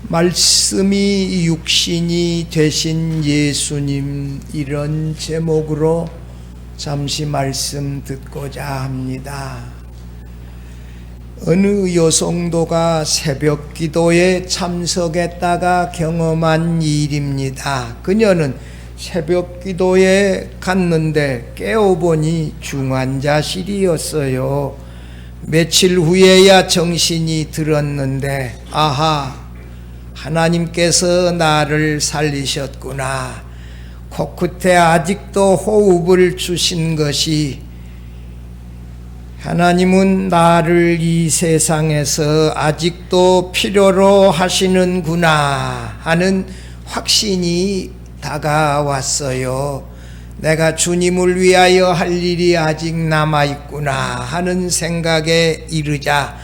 말씀이 육신이 되신 예수님, 이런 제목으로 잠시 말씀 듣고자 합니다. 어느 여성도가 새벽 기도에 참석했다가 경험한 일입니다. 그녀는 새벽 기도에 갔는데 깨어보니 중환자실이었어요. 며칠 후에야 정신이 들었는데, 아하, 하나님께서 나를 살리셨구나. 코끝에 아직도 호흡을 주신 것이 하나님은 나를 이 세상에서 아직도 필요로 하시는구나 하는 확신이 다가왔어요. 내가 주님을 위하여 할 일이 아직 남아있구나 하는 생각에 이르자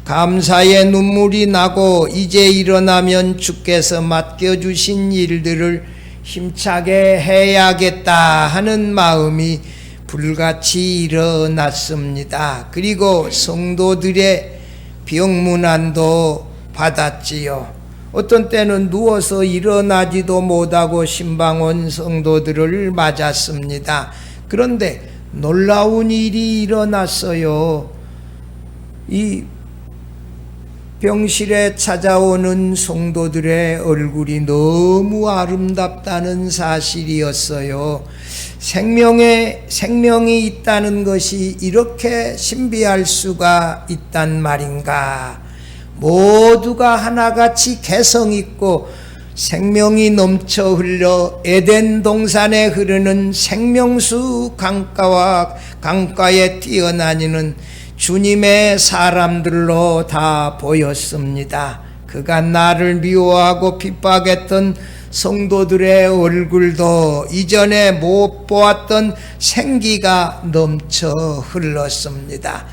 감사의 눈물이 나고, 이제 일어나면 주께서 맡겨주신 일들을 힘차게 해야겠다 하는 마음이 불같이 일어났습니다. 그리고 성도들의 병문안도 받았지요. 어떤 때는 누워서 일어나지도 못하고 신방 온 성도들을 맞았습니다. 그런데 놀라운 일이 일어났어요. 이 병실에 찾아오는 성도들의 얼굴이 너무 아름답다는 사실이었어요. 생명이 있다는 것이 이렇게 신비할 수가 있단 말인가. 모두가 하나같이 개성있고 생명이 넘쳐 흘러 에덴 동산에 흐르는 생명수 강가에 뛰어다니는 주님의 사람들로 다 보였습니다. 그간 나를 미워하고 핍박했던 성도들의 얼굴도 이전에 못 보았던 생기가 넘쳐 흘렀습니다.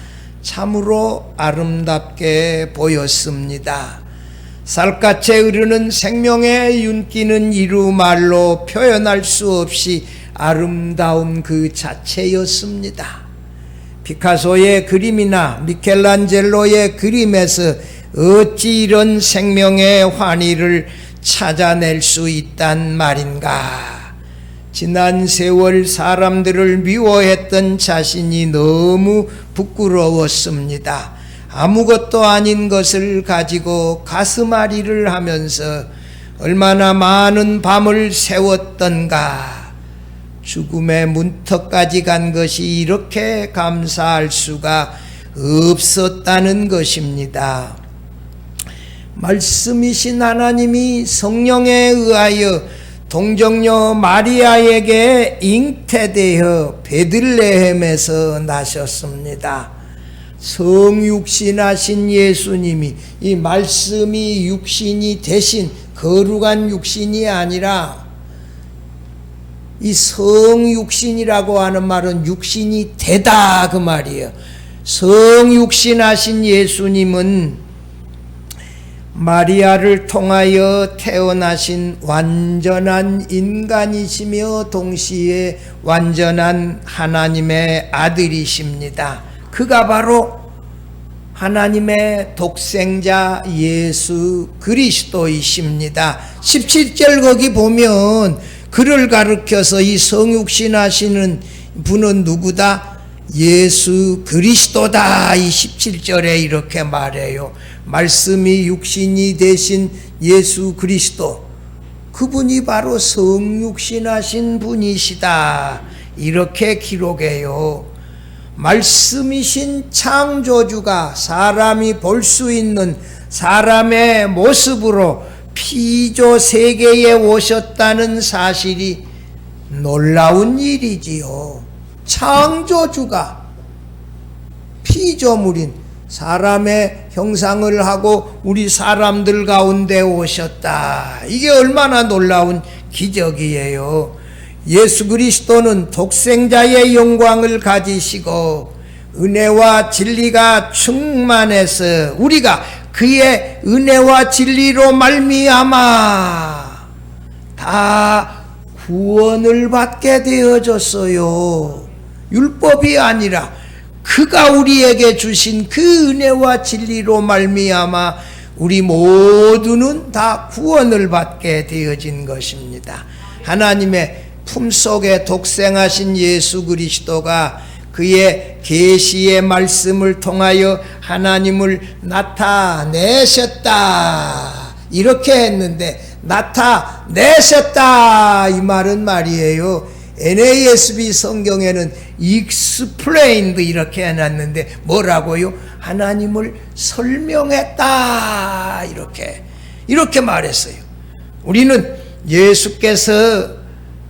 참으로 아름답게 보였습니다. 살갗에 흐르는 생명의 윤기는 이루 말로 표현할 수 없이 아름다운 그 자체였습니다. 피카소의 그림이나 미켈란젤로의 그림에서 어찌 이런 생명의 환희를 찾아낼 수 있단 말인가. 지난 세월 사람들을 미워했던 자신이 너무 부끄러웠습니다. 아무것도 아닌 것을 가지고 가슴앓이를 하면서 얼마나 많은 밤을 새웠던가. 죽음의 문턱까지 간 것이 이렇게 감사할 수가 없었다는 것입니다. 말씀이신 하나님이 성령에 의하여 동정녀 마리아에게 잉태되어 베들레헴에서 나셨습니다. 성육신하신 예수님이, 이 말씀이 육신이 되신 거룩한 육신이 아니라 이 성육신이라고 하는 말은 육신이 되다 그 말이에요. 성육신하신 예수님은 마리아를 통하여 태어나신 완전한 인간이시며 동시에 완전한 하나님의 아들이십니다. 그가 바로 하나님의 독생자 예수 그리스도이십니다. 17절 거기 보면 그를 가르켜서 이 성육신하시는 분은 누구다? 예수 그리스도다. 이 17절에 이렇게 말해요. 말씀이 육신이 되신 예수 그리스도, 그분이 바로 성육신하신 분이시다. 이렇게 기록해요. 말씀이신 창조주가 사람이 볼 수 있는 사람의 모습으로 피조 세계에 오셨다는 사실이 놀라운 일이지요. 창조주가 피조물인 사람의 형상을 하고 우리 사람들 가운데 오셨다. 이게 얼마나 놀라운 기적이에요. 예수 그리스도는 독생자의 영광을 가지시고 은혜와 진리가 충만해서 우리가 그의 은혜와 진리로 말미암아 다 구원을 받게 되어졌어요. 율법이 아니라 그가 우리에게 주신 그 은혜와 진리로 말미암아 우리 모두는 다 구원을 받게 되어진 것입니다. 하나님의 품속에 독생하신 예수 그리스도가 그의 계시의 말씀을 통하여 하나님을 나타내셨다. 이렇게 했는데 나타내셨다 이 말은 말이에요. NASB 성경에는 explained 이렇게 해놨는데 뭐라고요? 하나님을 설명했다 이렇게 말했어요. 우리는 예수께서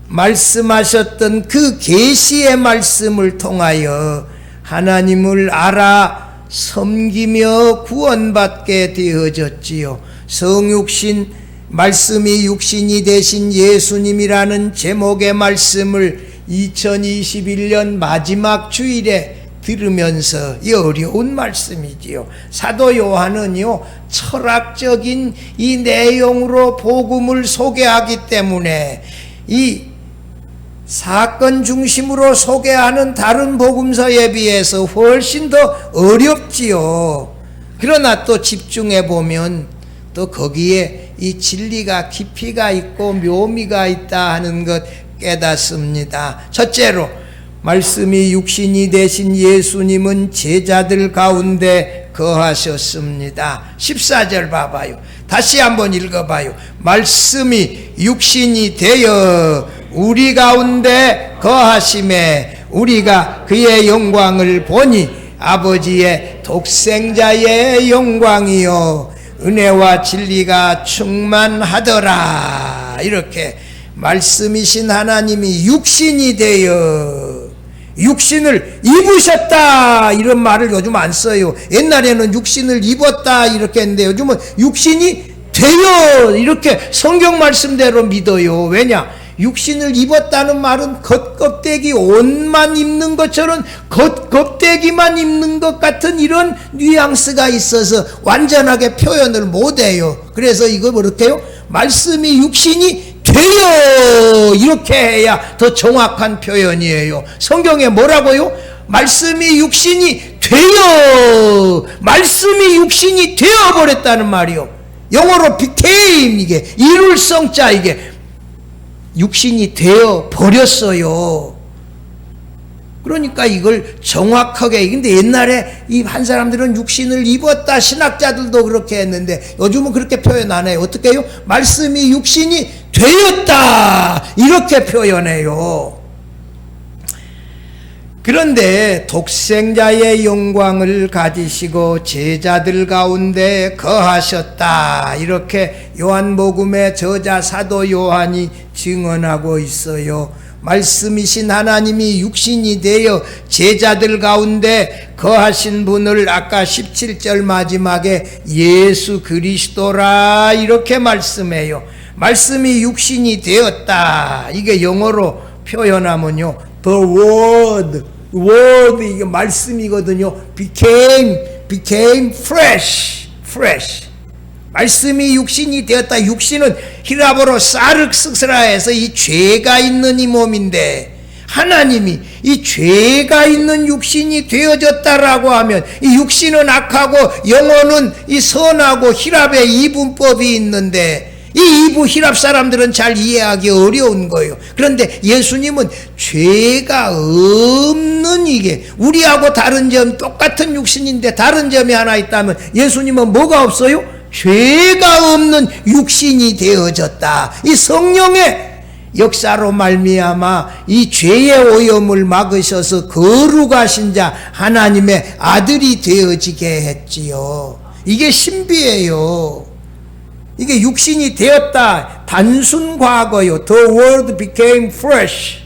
말씀하셨던 그 계시의 말씀을 통하여 하나님을 알아 섬기며 구원받게 되어졌지요. 성육신 말씀이 육신이 되신 예수님이라는 제목의 말씀을 2021년 마지막 주일에 들으면서 이 어려운 말씀이지요. 사도 요한은요 철학적인 이 내용으로 복음을 소개하기 때문에 이 사건 중심으로 소개하는 다른 복음서에 비해서 훨씬 더 어렵지요. 그러나 또 집중해 보면 또 거기에 이 진리가 깊이가 있고 묘미가 있다 하는 것 깨닫습니다. 첫째로 말씀이 육신이 되신 예수님은 제자들 가운데 거하셨습니다. 14절 봐봐요. 다시 한번 읽어봐요. 말씀이 육신이 되어 우리 가운데 거하심에 우리가 그의 영광을 보니 아버지의 독생자의 영광이요 은혜와 진리가 충만하더라. 이렇게 말씀이신 하나님이 육신이 되어 육신을 입으셨다 이런 말을 요즘 안 써요. 옛날에는 육신을 입었다 이렇게 했는데 요즘은 육신이 되어 이렇게 성경 말씀대로 믿어요. 왜냐? 육신을 입었다는 말은 겉껍데기 옷만 입는 것처럼 겉껍데기만 입는 것 같은 이런 뉘앙스가 있어서 완전하게 표현을 못해요. 그래서 이거 그렇게요? 말씀이 육신이 되어 이렇게 해야 더 정확한 표현이에요. 성경에 뭐라고요? 말씀이 육신이 되어 말씀이 육신이 되어버렸다는 말이요. 영어로 became 이게 이룰성자 이게 육신이 되어 버렸어요. 그러니까 이걸 정확하게 근데 옛날에 이 한 사람들은 육신을 입었다 신학자들도 그렇게 했는데 요즘은 그렇게 표현 안 해요. 어떻게 해요? 말씀이 육신이 되었다 이렇게 표현해요. 그런데 독생자의 영광을 가지시고 제자들 가운데 거하셨다 이렇게 요한복음의 저자 사도 요한이 증언하고 있어요. 말씀이신 하나님이 육신이 되어 제자들 가운데 거하신 분을 아까 17절 마지막에 예수 그리스도라 이렇게 말씀해요. 말씀이 육신이 되었다 이게 영어로 표현하면요 The word 이게 말씀이거든요. became fresh. 말씀이 육신이 되었다. 육신은 히라보로 사르스라해서 이 죄가 있는 이 몸인데 하나님이 이 죄가 있는 육신이 되어졌다라고 하면 이 육신은 악하고 영혼은 이 선하고 히랍에 이분법이 있는데 이 이부 히랍 사람들은 잘 이해하기 어려운 거예요. 그런데 예수님은 죄가 없는 이게 우리하고 다른 점 똑같은 육신인데 다른 점이 하나 있다면 예수님은 뭐가 없어요? 죄가 없는 육신이 되어졌다. 이 성령의 역사로 말미암아 이 죄의 오염을 막으셔서 거룩하신 자 하나님의 아들이 되어지게 했지요. 이게 신비예요. 이게 육신이 되었다. 단순 과거요. The word became flesh.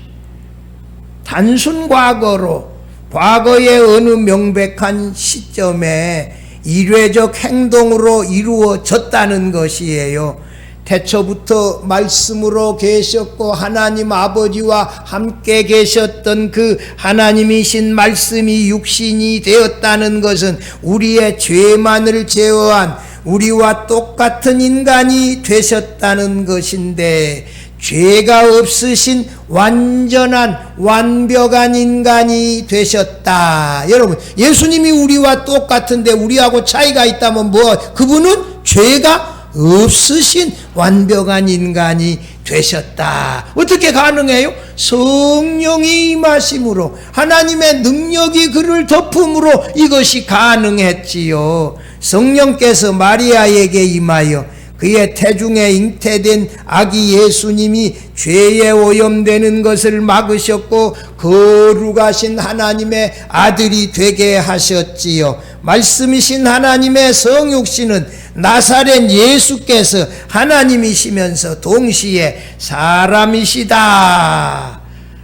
단순 과거로 과거의 어느 명백한 시점에 일회적 행동으로 이루어졌다는 것이에요. 태초부터 말씀으로 계셨고 하나님 아버지와 함께 계셨던 그 하나님이신 말씀이 육신이 되었다는 것은 우리의 죄만을 제어한 우리와 똑같은 인간이 되셨다는 것인데 죄가 없으신 완전한 완벽한 인간이 되셨다. 여러분 예수님이 우리와 똑같은데 우리하고 차이가 있다면 뭐 그분은 죄가 없으신 완벽한 인간이 되셨다. 어떻게 가능해요? 성령이 임하심으로, 하나님의 능력이 그를 덮음으로 이것이 가능했지요. 성령께서 마리아에게 임하여 그의 태중에 잉태된 아기 예수님이 죄에 오염되는 것을 막으셨고 거룩하신 하나님의 아들이 되게 하셨지요. 말씀이신 하나님의 성육신은 나사렛 예수께서 하나님이시면서 동시에 사람이시다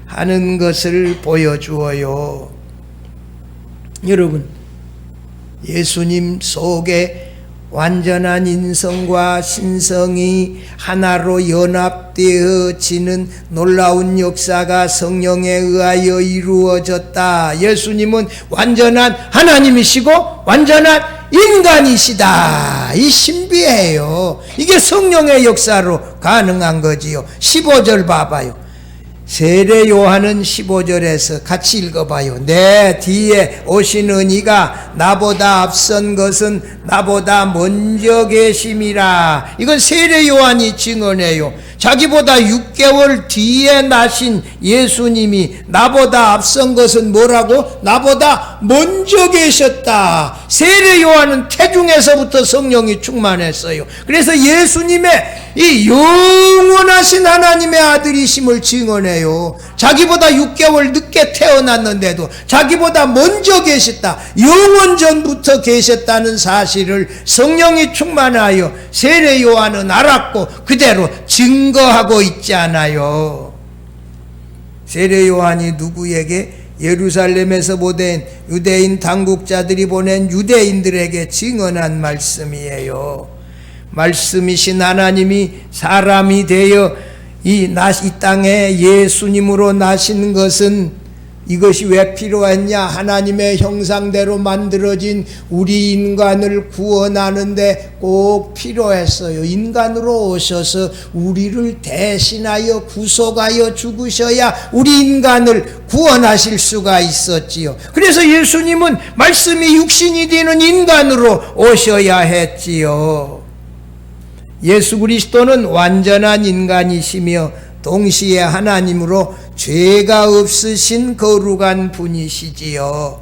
하는 것을 보여주어요. 여러분, 예수님 속에 완전한 인성과 신성이 하나로 연합되어지는 놀라운 역사가 성령에 의하여 이루어졌다. 예수님은 완전한 하나님이시고 완전한 인간이시다. 이 신비해요. 이게 성령의 역사로 가능한 거지요. 15절 봐봐요. 세례 요한은 15절에서 같이 읽어봐요. 내 뒤에 오시는 이가 나보다 앞선 것은 나보다 먼저 계심이라. 이건 세례 요한이 증언해요. 자기보다 6개월 뒤에 나신 예수님이 나보다 앞선 것은 뭐라고? 나보다 먼저 계셨다. 세례 요한은 태중에서부터 성령이 충만했어요. 그래서 예수님의 이 영원하신 하나님의 아들이심을 증언해요. 자기보다 6개월 늦게 태어났는데도 자기보다 먼저 계셨다. 영원 전부터 계셨다는 사실을 성령이 충만하여 세례 요한은 알았고 그대로 증거하고 있잖아요. 세례 요한이 누구에게? 예루살렘에서 보낸 유대인 당국자들이 보낸 유대인들에게 증언한 말씀이에요. 말씀이신 하나님이 사람이 되어 이 땅에 예수님으로 나신 것은 이것이 왜 필요했냐? 하나님의 형상대로 만들어진 우리 인간을 구원하는데 꼭 필요했어요. 인간으로 오셔서 우리를 대신하여 구속하여 죽으셔야 우리 인간을 구원하실 수가 있었지요. 그래서 예수님은 말씀이 육신이 되는 인간으로 오셔야 했지요. 예수 그리스도는 완전한 인간이시며 동시에 하나님으로 죄가 없으신 거룩한 분이시지요.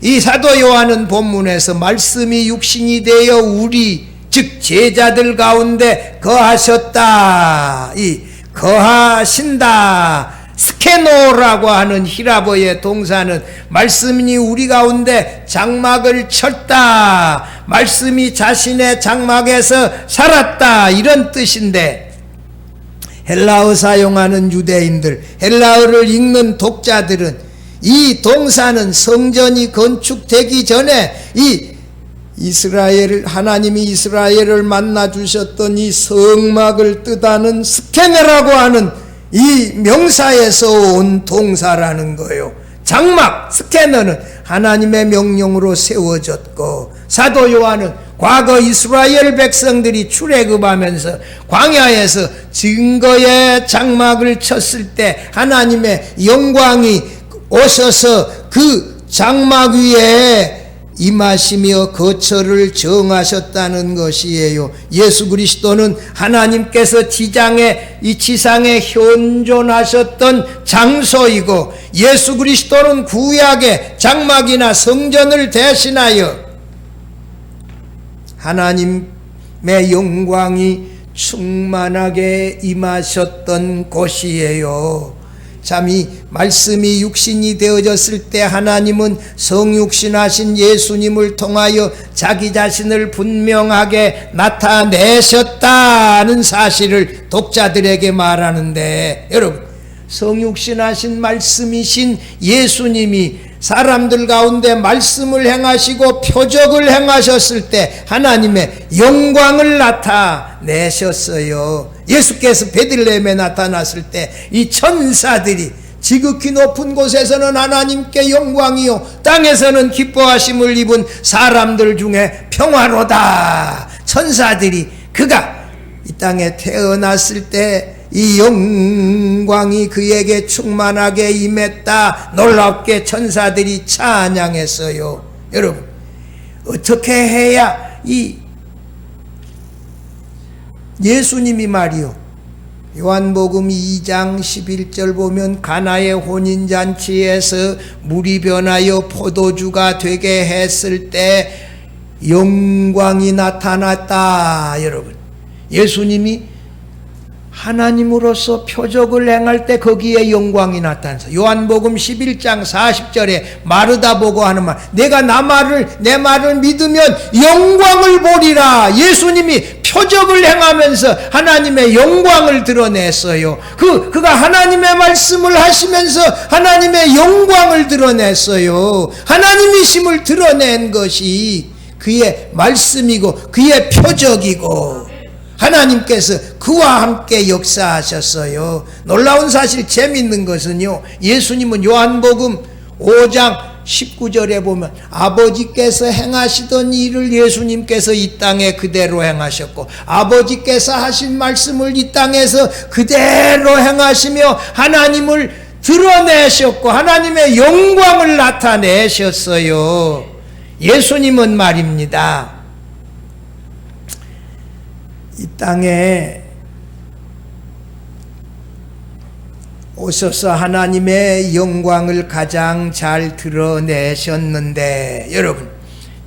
이 사도 요한은 본문에서 말씀이 육신이 되어 우리 즉 제자들 가운데 거하셨다. 이 거하신다, 스케노라고 하는 히라보의 동사는 말씀이 우리 가운데 장막을 쳤다, 말씀이 자신의 장막에서 살았다, 이런 뜻인데, 헬라어 사용하는 유대인들, 헬라어를 읽는 독자들은 이 동사는 성전이 건축되기 전에 이 하나님이 이스라엘을 만나 주셨던 이 성막을 뜻하는 스케네라고 하는 이 명사에서 온 동사라는 거예요. 장막, 스케너는 하나님의 명령으로 세워졌고, 사도 요한은 과거 이스라엘 백성들이 출애굽하면서 광야에서 증거의 장막을 쳤을 때 하나님의 영광이 오셔서 그 장막 위에 임하시며 거처를 정하셨다는 것이에요. 예수 그리스도는 하나님께서 이 지상에 현존하셨던 장소이고, 예수 그리스도는 구약의 장막이나 성전을 대신하여 하나님의 영광이 충만하게 임하셨던 곳이에요. 참, 이 말씀이 육신이 되어졌을 때 하나님은 성육신하신 예수님을 통하여 자기 자신을 분명하게 나타내셨다는 사실을 독자들에게 말하는데, 여러분, 성육신하신 말씀이신 예수님이 사람들 가운데 말씀을 행하시고 표적을 행하셨을 때 하나님의 영광을 나타내셨어요. 예수께서 베들레헴에 나타났을 때 이 천사들이 지극히 높은 곳에서는 하나님께 영광이요 땅에서는 기뻐하심을 입은 사람들 중에 평화로다. 천사들이 그가 이 땅에 태어났을 때 이 영광이 그에게 충만하게 임했다, 놀랍게 천사들이 찬양했어요. 여러분, 어떻게 해야 이 예수님이 말이요, 요한복음 2장 11절 보면 가나의 혼인잔치에서 물이 변하여 포도주가 되게 했을 때 영광이 나타났다. 여러분, 예수님이 하나님으로서 표적을 행할 때 거기에 영광이 나타나서 요한복음 11장 40절에 마르다 보고 하는 말, 내가 내 말을 믿으면 영광을 보리라. 예수님이 표적을 행하면서 하나님의 영광을 드러냈어요. 그가 하나님의 말씀을 하시면서 하나님의 영광을 드러냈어요. 하나님이심을 드러낸 것이 그의 말씀이고 그의 표적이고 하나님께서 그와 함께 역사하셨어요. 놀라운 사실, 재미있는 것은요, 예수님은 요한복음 5장 19절에 보면 아버지께서 행하시던 일을 예수님께서 이 땅에 그대로 행하셨고, 아버지께서 하신 말씀을 이 땅에서 그대로 행하시며 하나님을 드러내셨고 하나님의 영광을 나타내셨어요. 예수님은 말입니다, 이 땅에 오셔서 하나님의 영광을 가장 잘 드러내셨는데, 여러분,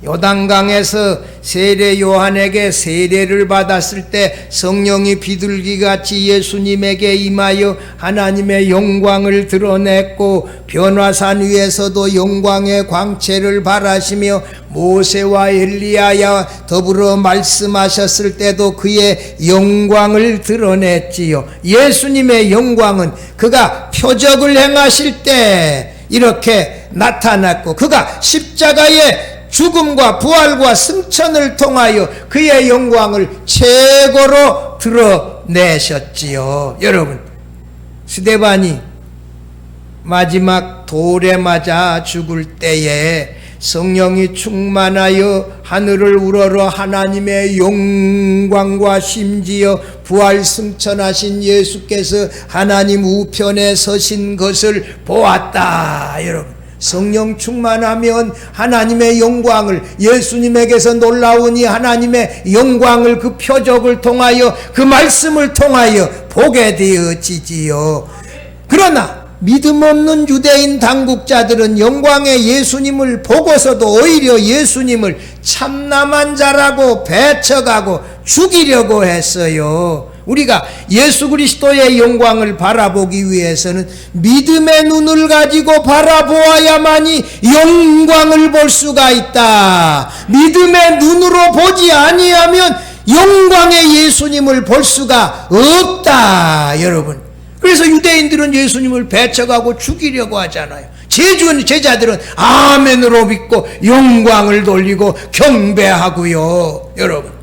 요단강에서 세례 요한에게 세례를 받았을 때 성령이 비둘기같이 예수님에게 임하여 하나님의 영광을 드러냈고, 변화산 위에서도 영광의 광채를 발하시며 모세와 엘리야와 더불어 말씀하셨을 때도 그의 영광을 드러냈지요. 예수님의 영광은 그가 표적을 행하실 때 이렇게 나타났고, 그가 십자가의 죽음과 부활과 승천을 통하여 그의 영광을 최고로 드러내셨지요. 여러분, 스데반이 마지막 돌에 맞아 죽을 때에 성령이 충만하여 하늘을 우러러 하나님의 영광과 심지어 부활 승천하신 예수께서 하나님 우편에 서신 것을 보았다. 여러분, 성령 충만하면 하나님의 영광을, 예수님에게서 놀라운 이 하나님의 영광을 그 표적을 통하여 그 말씀을 통하여 보게 되어지지요. 그러나 믿음 없는 유대인 당국자들은 영광의 예수님을 보고서도 오히려 예수님을 참남한 자라고 배척하고 죽이려고 했어요. 우리가 예수 그리스도의 영광을 바라보기 위해서는 믿음의 눈을 가지고 바라보아야만이 영광을 볼 수가 있다. 믿음의 눈으로 보지 아니하면 영광의 예수님을 볼 수가 없다. 여러분, 그래서 유대인들은 예수님을 배척하고 죽이려고 하잖아요. 제자들은 아멘으로 믿고 영광을 돌리고 경배하고요. 여러분,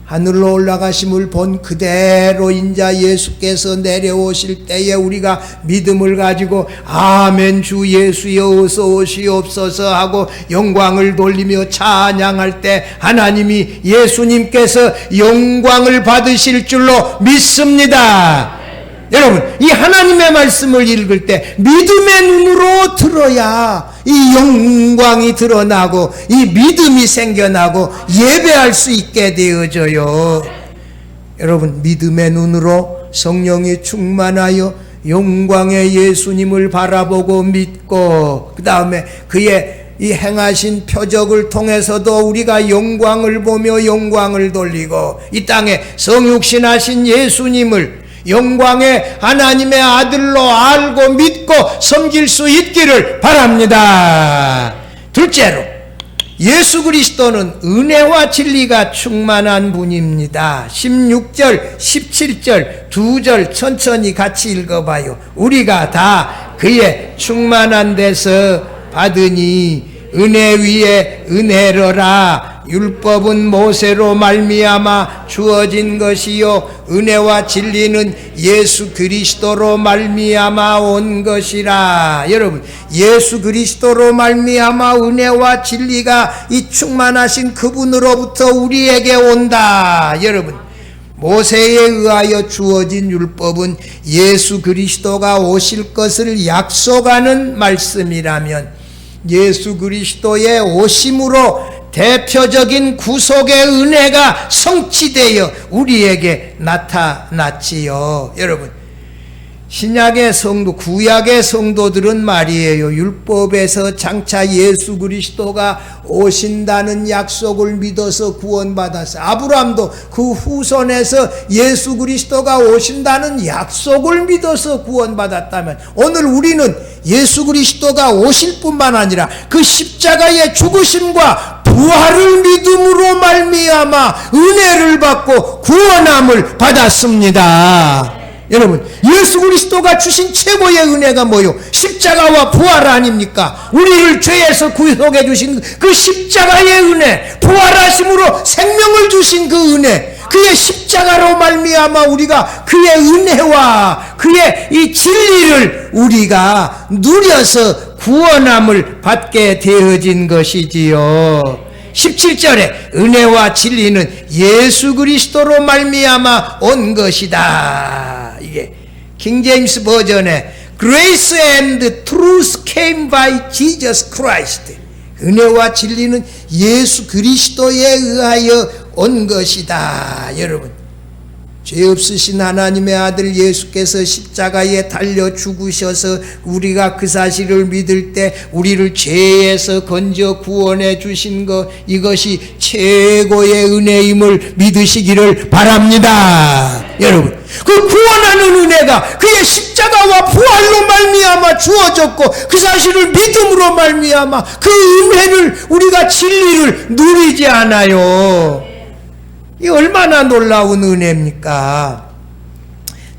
하늘로 올라가심을 본 그대로 인자 예수께서 내려오실 때에 우리가 믿음을 가지고 아멘 주 예수여 어서 오시옵소서 하고 영광을 돌리며 찬양할 때 하나님이 예수님께서 영광을 받으실 줄로 믿습니다. 여러분, 이 하나님의 말씀을 읽을 때 믿음의 눈으로 들어야 이 영광이 드러나고 이 믿음이 생겨나고 예배할 수 있게 되어져요. 여러분, 믿음의 눈으로 성령이 충만하여 영광의 예수님을 바라보고 믿고, 그 다음에 그의 이 행하신 표적을 통해서도 우리가 영광을 보며 영광을 돌리고, 이 땅에 성육신하신 예수님을 영광의 하나님의 아들로 알고 믿고 섬길 수 있기를 바랍니다. 둘째로, 예수 그리스도는 은혜와 진리가 충만한 분입니다. 16절, 17절 두 절 천천히 같이 읽어봐요. 우리가 다 그의 충만한 데서 받으니 은혜 위에 은혜로라. 율법은 모세로 말미암아 주어진 것이요 은혜와 진리는 예수 그리스도로 말미암아 온 것이라. 여러분, 예수 그리스도로 말미암아 은혜와 진리가 이 충만하신 그분으로부터 우리에게 온다. 여러분, 모세에 의하여 주어진 율법은 예수 그리스도가 오실 것을 약속하는 말씀이라면 예수 그리스도의 오심으로 대표적인 구속의 은혜가 성취되어 우리에게 나타났지요. 여러분, 신약의 성도, 구약의 성도들은 말이에요, 율법에서 장차 예수 그리스도가 오신다는 약속을 믿어서 구원받았어요. 아브라함도 그 후손에서 예수 그리스도가 오신다는 약속을 믿어서 구원받았다면, 오늘 우리는 예수 그리스도가 오실 뿐만 아니라 그 십자가의 죽으심과 부활을 믿음으로 말미암아 은혜를 받고 구원함을 받았습니다. 여러분, 예수 그리스도가 주신 최고의 은혜가 뭐요? 십자가와 부활 아닙니까? 우리를 죄에서 구속해 주신 그 십자가의 은혜, 부활하심으로 생명을 주신 그 은혜, 그의 십자가로 말미암아 우리가 그의 은혜와 그의 이 진리를 우리가 누려서 구원함을 받게 되어진 것이지요. 17절에 은혜와 진리는 예수 그리스도로 말미암아 온 것이다. 이게 킹제임스 버전에 Grace and truth came by Jesus Christ. 은혜와 진리는 예수 그리스도에 의하여 온 것이다. 여러분, 죄 없으신 하나님의 아들 예수께서 십자가에 달려 죽으셔서 우리가 그 사실을 믿을 때 우리를 죄에서 건져 구원해 주신 것, 이것이 최고의 은혜임을 믿으시기를 바랍니다. 여러분, 그 구원하는 은혜가 그의 십자가와 부활로 말미암아 주어졌고, 그 사실을 믿음으로 말미암아 그 은혜를, 우리가 진리를 누리지 않아요. 이 얼마나 놀라운 은혜입니까?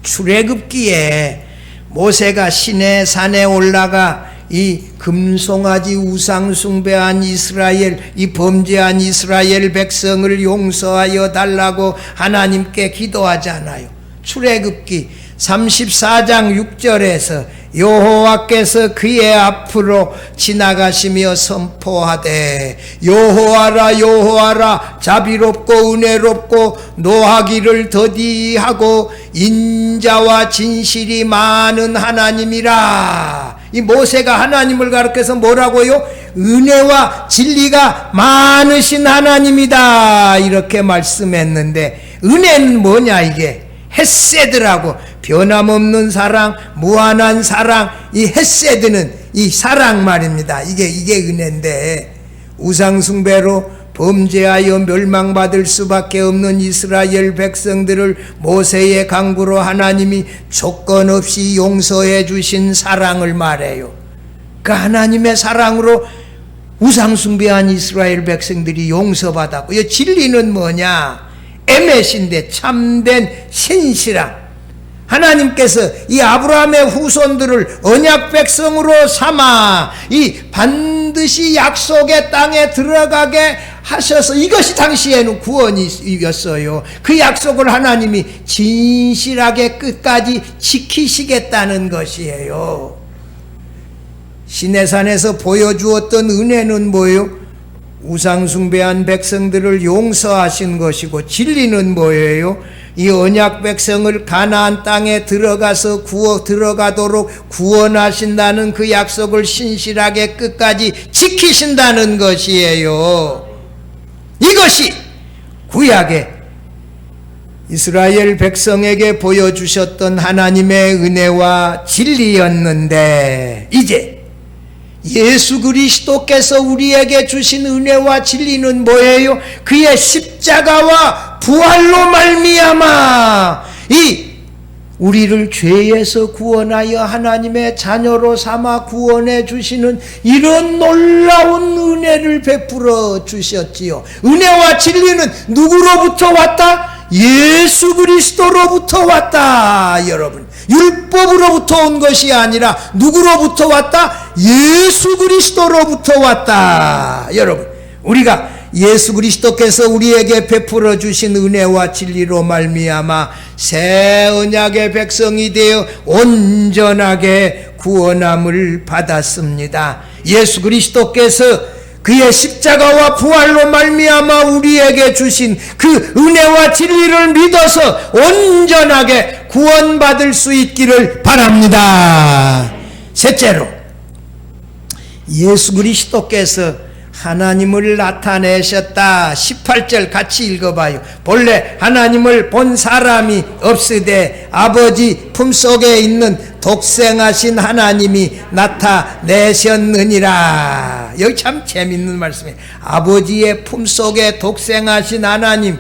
출애굽기에 모세가 시내 산에 올라가 이 금송아지 우상 숭배한 이스라엘, 이 범죄한 이스라엘 백성을 용서하여 달라고 하나님께 기도하잖아요. 출애굽기 34장 6절에서 여호와께서 그의 앞으로 지나가시며 선포하되, 여호와라 여호와라, 자비롭고 은혜롭고 노하기를 더디하고 인자와 진실이 많은 하나님이라. 이 모세가 하나님을 가르쳐서 뭐라고요? 은혜와 진리가 많으신 하나님이다, 이렇게 말씀했는데, 은혜는 뭐냐? 이게 헤세드라고, 변함없는 사랑, 무한한 사랑, 이 헤세드는 이 사랑 말입니다. 이게 은혜인데, 우상숭배로 범죄하여 멸망받을 수밖에 없는 이스라엘 백성들을 모세의 강구로 하나님이 조건 없이 용서해 주신 사랑을 말해요. 그 하나님의 사랑으로 우상숭배한 이스라엘 백성들이 용서받았고, 이 진리는 뭐냐? 에메신데 참된 신실함. 하나님께서 이 아브라함의 후손들을 언약 백성으로 삼아 이 반드시 약속의 땅에 들어가게 하셔서, 이것이 당시에는 구원이었어요. 그 약속을 하나님이 진실하게 끝까지 지키시겠다는 것이에요. 시내산에서 보여주었던 은혜는 뭐예요? 우상숭배한 백성들을 용서하신 것이고, 진리는 뭐예요? 이 언약 백성을 가나안 땅에 들어가서 들어가도록 구원하신다는 그 약속을 신실하게 끝까지 지키신다는 것이에요. 이것이 구약의 이스라엘 백성에게 보여주셨던 하나님의 은혜와 진리였는데, 이제 예수 그리스도께서 우리에게 주신 은혜와 진리는 뭐예요? 그의 십자가와 부활로 말미암아 이 우리를 죄에서 구원하여 하나님의 자녀로 삼아 구원해 주시는 이런 놀라운 은혜를 베풀어 주셨지요. 은혜와 진리는 누구로부터 왔다? 예수 그리스도로부터 왔다. 여러분, 율법으로부터 온 것이 아니라 누구로부터 왔다? 예수 그리스도로부터 왔다. 여러분, 우리가 예수 그리스도께서 우리에게 베풀어 주신 은혜와 진리로 말미암아 새 언약의 백성이 되어 온전하게 구원함을 받았습니다. 예수 그리스도께서 그의 십자가와 부활로 말미암아 우리에게 주신 그 은혜와 진리를 믿어서 온전하게 구원받을 수 있기를 바랍니다. 셋째로, 예수 그리스도께서 하나님을 나타내셨다. 18절 같이 읽어봐요. 본래 하나님을 본 사람이 없으되 아버지 품속에 있는 독생하신 하나님이 나타내셨느니라. 여기 참 재밌는 말씀이에요. 아버지의 품속에 독생하신 하나님,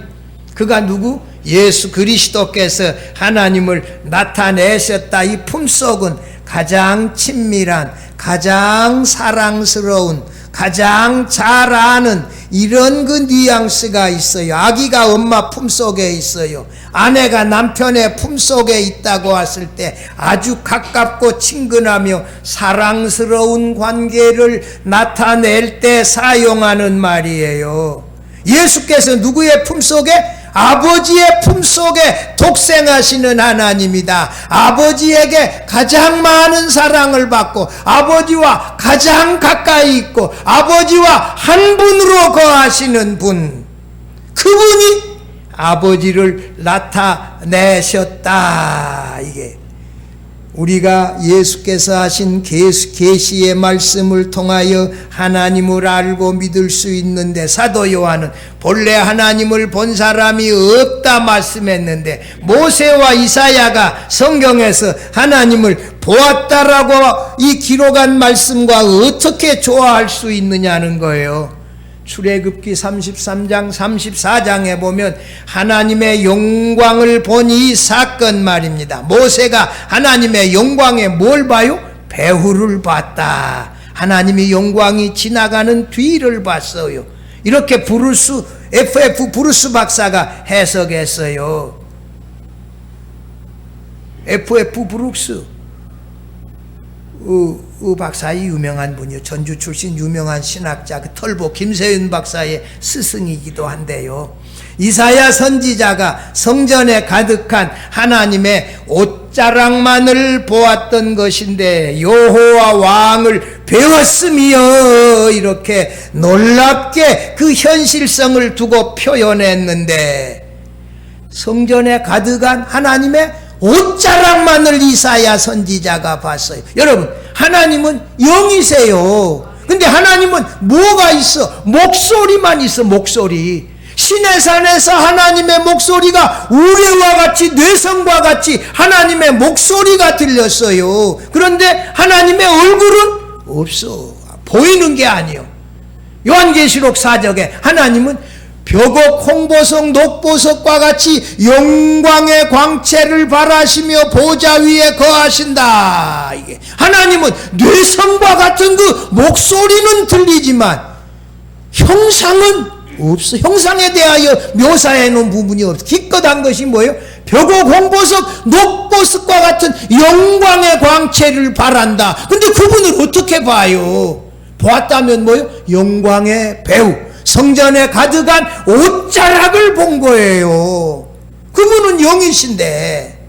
그가 누구? 예수 그리스도께서 하나님을 나타내셨다. 이 품속은 가장 친밀한, 가장 사랑스러운, 가장 잘 아는 이런 그 뉘앙스가 있어요. 아기가 엄마 품속에 있어요. 아내가 남편의 품속에 있다고 했을 때 아주 가깝고 친근하며 사랑스러운 관계를 나타낼 때 사용하는 말이에요. 예수께서 누구의 품속에? 아버지의 품속에 독생하시는 하나님이다. 아버지에게 가장 많은 사랑을 받고 아버지와 가장 가까이 있고 아버지와 한 분으로 거하시는 분, 그분이 아버지를 나타내셨다. 이게 우리가 예수께서 하신 계시의 말씀을 통하여 하나님을 알고 믿을 수 있는데, 사도 요한은 본래 하나님을 본 사람이 없다 말씀했는데 모세와 이사야가 성경에서 하나님을 보았다라고 이 기록한 말씀과 어떻게 조화할 수 있느냐는 거예요. 출애굽기 33장 34장에 보면 하나님의 영광을 본 이 사건 말입니다. 모세가 하나님의 영광에 뭘 봐요? 배후를 봤다. 하나님의 영광이 지나가는 뒤를 봤어요. 이렇게 FF 브루스 박사가 해석했어요. FF 브룩스 박사의 유명한 분이요. 전주 출신 유명한 신학자, 그 털보 김세윤 박사의 스승이기도 한데요. 이사야 선지자가 성전에 가득한 하나님의 옷자락만을 보았던 것인데 여호와 왕을 배웠으며 이렇게 놀랍게 그 현실성을 두고 표현했는데, 성전에 가득한 하나님의 옷자락만을 이사야 선지자가 봤어요. 여러분, 하나님은 영이세요. 근데 하나님은 뭐가 있어? 목소리만 있어. 목소리. 시내산에서 하나님의 목소리가 우레와 같이, 뇌성과 같이 하나님의 목소리가 들렸어요. 그런데 하나님의 얼굴은 없어. 보이는 게 아니요. 요한계시록 4장에 하나님은 벽옥, 홍보석, 녹보석과 같이 영광의 광채를 발하시며 보좌 위에 거하신다. 이게 하나님은 뇌성과 같은 그 목소리는 들리지만 형상은 없어. 형상에 대하여 묘사해 놓은 부분이 없어. 기껏한 것이 뭐예요? 벽옥, 홍보석, 녹보석과 같은 영광의 광채를 발한다. 근데 그분을 어떻게 봐요? 보았다면 뭐예요? 영광의 배우, 성전에 가득한 옷자락을 본 거예요. 그분은 영이신데.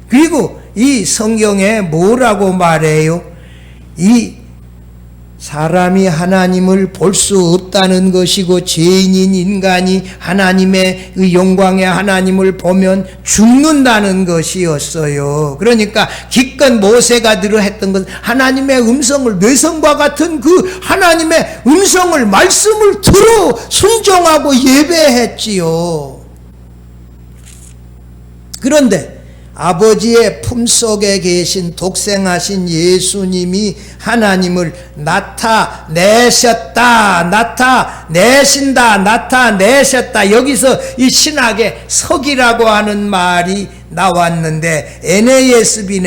그리고 이 성경에 뭐라고 말해요? 이 사람이 하나님을 볼 수 없다는 것이고, 죄인인 인간이 하나님의 그 영광의 하나님을 보면 죽는다는 것이었어요. 그러니까 기껏 모세가 들어 했던 것, 하나님의 음성을, 뇌성과 같은 그 하나님의 음성을, 말씀을 들어 순종하고 예배했지요. 그런데 아버지의 품속에 계신 독생하신 예수님이 하나님을 나타내셨다, 나타내셨다. 여기서 이 신학의 석이라고 하는 말이 나왔는데, NASB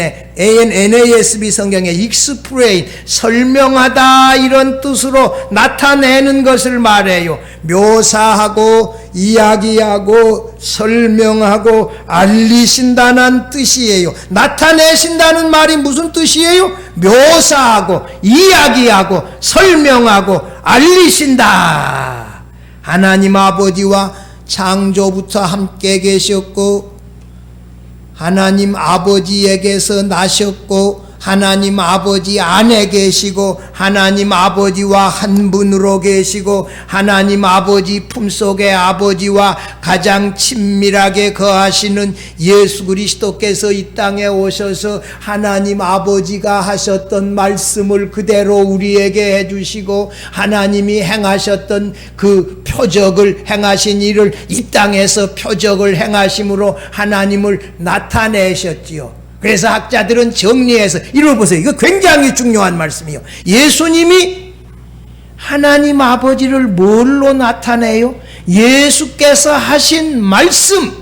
성경에 explain, 설명하다 이런 뜻으로 나타내는 것을 말해요. 묘사하고 이야기하고 설명하고 알리신다는 뜻이에요. 나타내신다는 말이 무슨 뜻이에요? 묘사하고 이야기하고 설명하고 알리신다. 하나님 아버지와 창조부터 함께 계셨고, 하나님 아버지에게서 나셨고, 하나님 아버지 안에 계시고 하나님 아버지와 한 분으로 계시고 하나님 아버지 품속에 아버지와 가장 친밀하게 거하시는 예수 그리스도께서 이 땅에 오셔서 하나님 아버지가 하셨던 말씀을 그대로 우리에게 해주시고 하나님이 행하셨던 그 표적을 행하신 일을 이 땅에서 표적을 행하심으로 하나님을 나타내셨지요. 그래서 학자들은 정리해서 이걸 보세요. 이거 굉장히 중요한 말씀이요. 예수님이 하나님 아버지를 뭘로 나타내요? 예수께서 하신 말씀,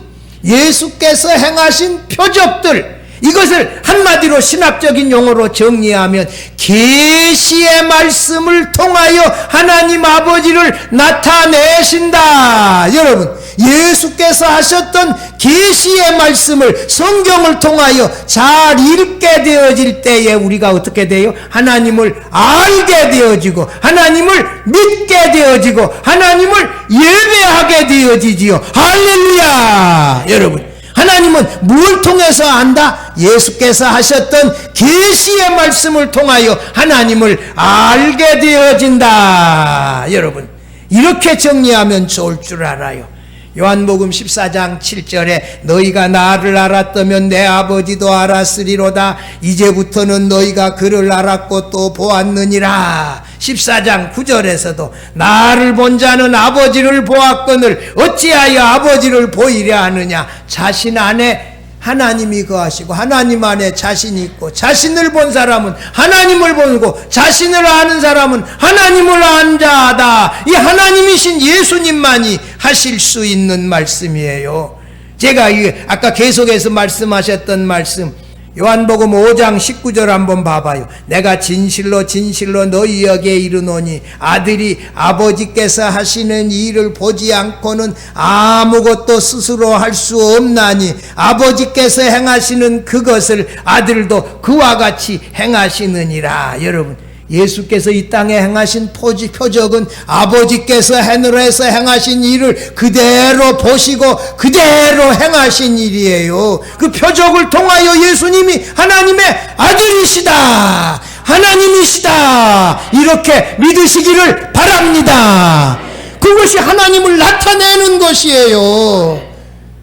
예수께서 행하신 표적들, 이것을 한마디로 신학적인 용어로 정리하면 계시의 말씀을 통하여 하나님 아버지를 나타내신다. 여러분, 예수께서 하셨던 계시의 말씀을 성경을 통하여 잘 읽게 되어질 때에 우리가 어떻게 돼요? 하나님을 알게 되어지고 하나님을 믿게 되어지고 하나님을 예배하게 되어지지요. 할렐루야. 여러분, 하나님은 뭘 통해서 안다? 예수께서 하셨던 계시의 말씀을 통하여 하나님을 알게 되어진다. 여러분, 이렇게 정리하면 좋을 줄 알아요. 요한복음 14장 7절에 너희가 나를 알았다면 내 아버지도 알았으리로다. 이제부터는 너희가 그를 알았고 또 보았느니라. 14장 9절에서도 나를 본 자는 아버지를 보았거늘 어찌하여 아버지를 보이려 하느냐. 자신 안에 하나님이 거하시고 하나님 안에 자신이 있고 자신을 본 사람은 하나님을 보고 자신을 아는 사람은 하나님을 안 자다. 이 하나님이신 예수님만이 하실 수 있는 말씀이에요. 제가 아까 계속해서 말씀하셨던 말씀 요한복음 5장 19절 한번 봐봐요. 내가 진실로 진실로 너희에게 이르노니 아들이 아버지께서 하시는 일을 보지 않고는 아무것도 스스로 할 수 없나니 아버지께서 행하시는 그것을 아들도 그와 같이 행하시느니라. 여러분, 예수께서 이 땅에 행하신 표적은 아버지께서 하늘에서 행하신 일을 그대로 보시고 그대로 행하신 일이에요. 그 표적을 통하여 예수님이 하나님의 아들이시다, 하나님이시다, 이렇게 믿으시기를 바랍니다. 그것이 하나님을 나타내는 것이에요.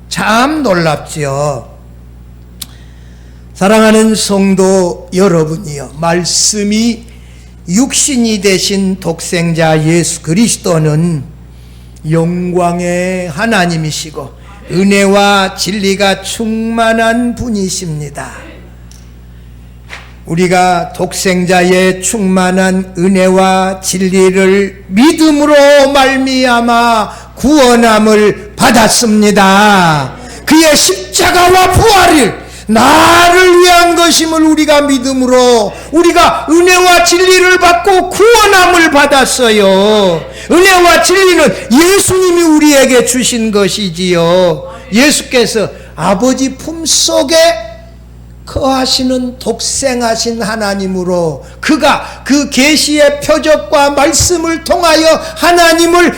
참 놀랍지요. 사랑하는 성도 여러분이요, 말씀이 육신이 되신 독생자 예수 그리스도는 영광의 하나님이시고 은혜와 진리가 충만한 분이십니다. 우리가 독생자의 충만한 은혜와 진리를 믿음으로 말미암아 구원함을 받았습니다. 그의 십자가와 부활을 나를 위한 것임을 우리가 믿음으로 우리가 은혜와 진리를 받고 구원함을 받았어요. 은혜와 진리는 예수님이 우리에게 주신 것이지요. 예수께서 아버지 품속에 거하시는 독생하신 하나님으로 그가 그 계시의 표적과 말씀을 통하여 하나님을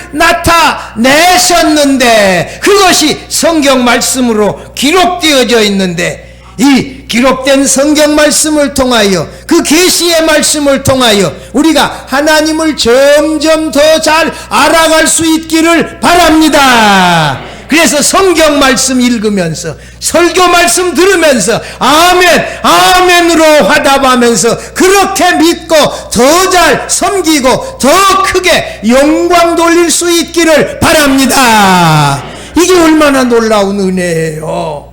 나타내셨는데 그것이 성경 말씀으로 기록되어져 있는데 이 기록된 성경 말씀을 통하여 그 계시의 말씀을 통하여 우리가 하나님을 점점 더 잘 알아갈 수 있기를 바랍니다. 그래서 성경 말씀 읽으면서 설교 말씀 들으면서 아멘 아멘으로 화답하면서 그렇게 믿고 더 잘 섬기고 더 크게 영광 돌릴 수 있기를 바랍니다. 이게 얼마나 놀라운 은혜예요.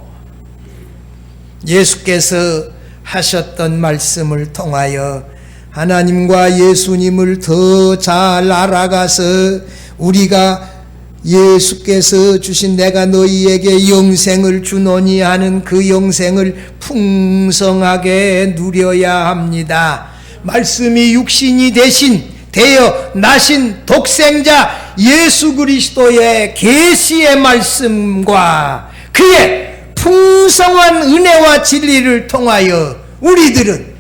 예수께서 하셨던 말씀을 통하여 하나님과 예수님을 더 잘 알아가서 우리가 예수께서 주신 내가 너희에게 영생을 주노니 하는 그 영생을 풍성하게 누려야 합니다. 말씀이 육신이 되어 나신 독생자 예수 그리스도의 계시의 말씀과 그의 풍성한 은혜와 진리를 통하여 우리들은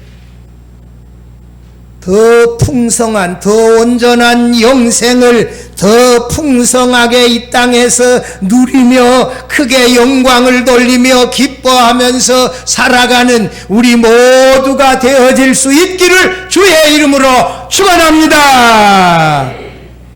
더 풍성한, 더 온전한 영생을 더 풍성하게 이 땅에서 누리며 크게 영광을 돌리며 기뻐하면서 살아가는 우리 모두가 되어질 수 있기를 주의 이름으로 축원합니다.